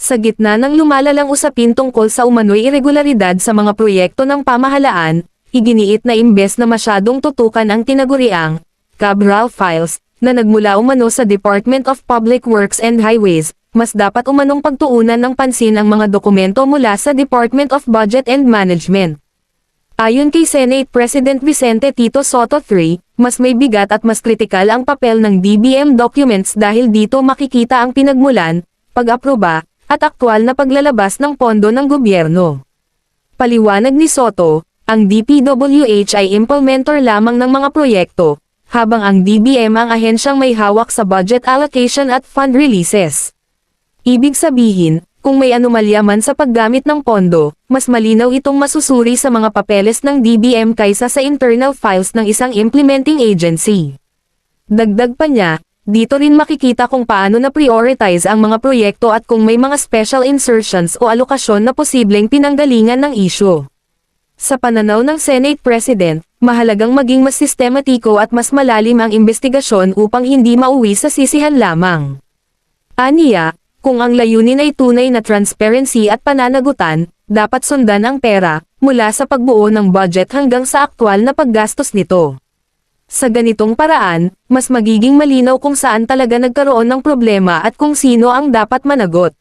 Sa gitna ng lumalalang usapin tungkol sa umano'y irregularidad sa mga proyekto ng pamahalaan, iginiit na imbes na masyadong tutukan ang tinaguriang Cabral Files, na nagmula umano sa Department of Public Works and Highways, mas dapat umanong pagtuunan ng pansin ang mga dokumento mula sa Department of Budget and Management. Ayon kay Senate President Vicente Tito Sotto III, mas may bigat at mas kritikal ang papel ng DBM documents dahil dito makikita ang pinagmulan, pag-aproba, at aktwal na paglalabas ng pondo ng gobyerno. Paliwanag ni Sotto, ang DPWH ay implementer lamang ng mga proyekto, habang ang DBM ang ahensyang may hawak sa budget allocation at fund releases. Ibig sabihin, kung may anomalya man sa paggamit ng pondo, mas malinaw itong masusuri sa mga papeles ng DBM kaysa sa internal files ng isang implementing agency. Dagdag pa niya, dito rin makikita kung paano na-prioritize ang mga proyekto at kung may mga special insertions o alokasyon na posibleng pinanggalingan ng isyu. Sa pananaw ng Senate President, mahalagang maging mas sistematiko at mas malalim ang investigasyon upang hindi mauwi sa sisihan lamang. Aniya, kung ang layunin ay tunay na transparency at pananagutan, dapat sundan ang pera, mula sa pagbuo ng budget hanggang sa aktwal na paggastos nito. Sa ganitong paraan, mas magiging malinaw kung saan talaga nagkaroon ng problema at kung sino ang dapat managot.